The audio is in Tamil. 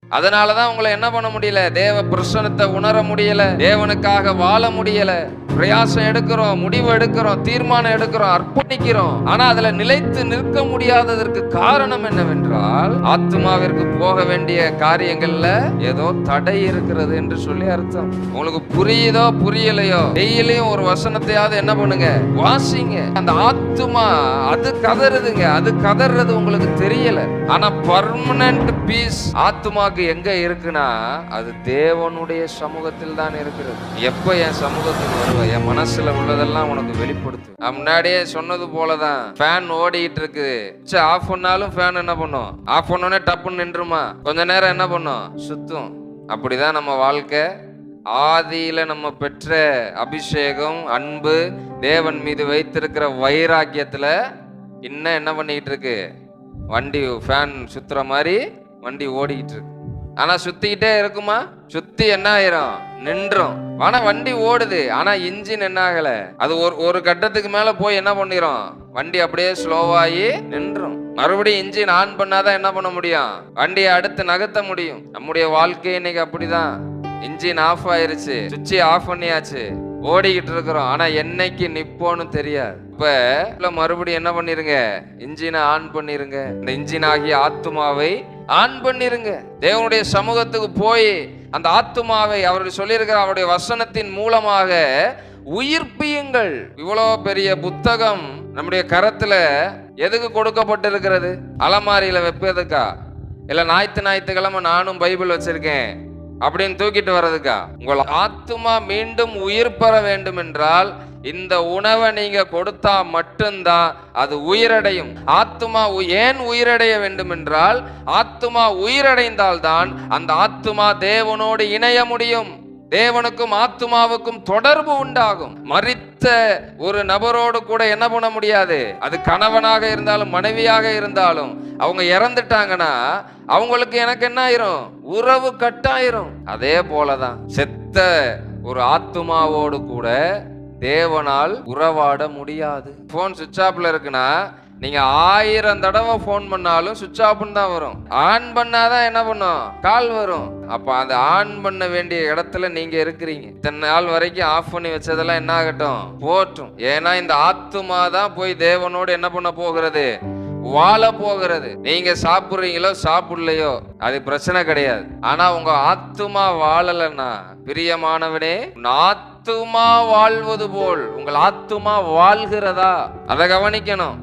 அதனாலதான் உங்களை என்ன பண்ண முடியல, தேவ பிரசன்னத்தை உணர முடியல, தேவனுக்காக வாழ முடியல. பிரயாசம் எடுக்கிறோம், முடிவு எடுக்கிறோம், தீர்மானம் எடுக்கிறோம், அர்ப்பணிக்கிறோம். ஆனா அதுல நிலைத்து நிற்க முடியாததற்கு காரணம் என்னவென்றால், ஆத்மாவிற்கு போக வேண்டிய காரியங்கள்ல ஏதோ தடை இருக்கிறது என்று சொல்லி அர்த்தம். உங்களுக்கு புரியுதோ புரியலையோ, டெய்லியும் ஒரு வசனத்தையாவது என்ன பண்ணுங்க, வாசிங்க. அந்த ஆத்மா அது கதறுதுங்க, அது கதறது உங்களுக்கு தெரியல. ஆனா பர்மனன்ட் பீஸ் ஆத்மாக்கு எங்க இருக்குன்னா, அது தேவனுடைய சமூகத்தில் தான் இருக்கிறது. எப்ப என் சமூகத்துக்கு வருவ, என் மனசுல உள்ளதெல்லாம் உனக்கு வெளிப்படுத்து. முன்னாடியே சொன்னது போலதான், ஃபேன் ஓடிட்டு இருக்குது, ஆஃப் பண்ணாலும் ஃபேன் என்ன பண்ணும், ஆஃப் பண்ணோடனே டப்புன்னு நின்றுமா, கொஞ்ச நேரம் என்ன பண்ணும், சுத்தும். அப்படிதான் நம்ம வாழ்க்கை. ஆதியில நம்ம பெற்ற அபிஷேகம், அன்பு, தேவன் மீது வைத்திருக்கிற வைராக்கியத்துல இன்னும் என்ன பண்ணிக்கிட்டு இருக்கு, வண்டி ஃபேன் சுத்துற மாதிரி வண்டி ஓடிக்கிட்டு இருக்கு. ஆனா சுத்திக்கிட்டே இருக்குமா, சுத்தி என்ன ஆயிரும், நின்றும். ஆனா வண்டி ஓடுது, ஆனா இன்ஜின் என்ன ஆகல, அது ஒரு கட்டத்துக்கு மேல போய் என்ன பண்ணிரும், வண்டி அப்படியே ஸ்லோவாகி நின்றும். மறுபடியும் இன்ஜின் ஆன் பண்ணாதான் என்ன பண்ண முடியும், வண்டியை அடுத்து நகர்த்த முடியும். நம்முடைய வாழ்க்கை இன்னைக்கு அப்படிதான். இன்ஜின் ஆஃப் ஆயிருச்சு, சுவிட்ச் ஆஃப் பண்ணியாச்சு, ஓடிக்கிட்டு இருக்கிறோம். ஆனா என்னைக்கு நிப்போன்னு தெரியாது. இப்ப மறுபடியும் என்ன பண்ணிருங்க, இன்ஜினை ஆன் பண்ணிருங்க. இந்த இன்ஜின் ஆகிய ஆத்துமாவை ஆன் பண்ணிருங்க. தேவனுடைய சமூகத்துக்கு போய் அந்த ஆத்துமாவை அவருடைய சொல்லியிருக்கிற அவருடைய வசனத்தின் மூலமாக உயிர்ப்பியுங்கள். இவ்வளோ பெரிய புத்தகம் நம்முடைய கரத்துல எதுக்கு கொடுக்கப்பட்டிருக்கிறது? அலமாரியில வைப்பதுக்கா? இல்ல ஞாயிற்றுக்கிழமை நானும் பைபிள் வச்சிருக்கேன் அப்படின்னு தூக்கிட்டு வர்றதுக்கா? உங்கள் ஆத்துமா மீண்டும் உயிர் பெற வேண்டும் என்றால் இந்த உணவை நீங்க கொடுத்தா மட்டும்தான் அது உயிரடையும். ஆத்துமா ஏன் உயிரடைய வேண்டும் என்றால், ஆத்துமா உயிரடைந்தால் தான் அந்த ஆத்துமா தேவனோடு இணைய முடியும். தேவனுக்கும் ஆத்துமாவுக்கும் தொடர்பு உண்டாகும். மரித்த ஒரு நபரோடு கூட என்ன பண்ண முடியாது, அது கணவனாக இருந்தாலும் மனைவியாக இருந்தாலும் அவங்க இறந்துட்டாங்கன்னா அவங்களுக்கு எனக்கு என்ன ஆயிரும், உறவு கட்டாயிரும். அதே போலதான் செத்த ஒரு ஆத்துமாவோடு கூட தேவனால் உறவாட முடியாது. போன் சுவிட்ச் ஆஃப்ல இருக்குன்னா நீங்க 1000 தடவை போன் பண்ணாலும் சுவிட்ச் ஆஃப்னு தான் வரும். ஆன் பண்ணாதான் என்ன பண்ணும், கால் வரும். அப்ப அந்த ஆன் பண்ண வேண்டிய இடத்துல நீங்க இருக்கிறீங்க. இத்தனை நாள் வரைக்கும் ஆஃப் பண்ணி வச்சதெல்லாம் என்ன ஆகட்டும், போட்டும். ஏன்னா இந்த ஆத்துமா தான் போய் தேவனோடு என்ன பண்ண போகிறது, வாழ போகிறது. நீங்க சாப்பிடுறீங்களோ சாப்பிடலையோ அது பிரச்சனை கிடையாது. ஆனா உங்க ஆத்துமா வாழலன்னா, பிரியமானவனே, ஆத்துமா வாழ்வது போல் உங்கள் ஆத்துமா வாழ்கிறதா, அதை கவனிக்கணும்.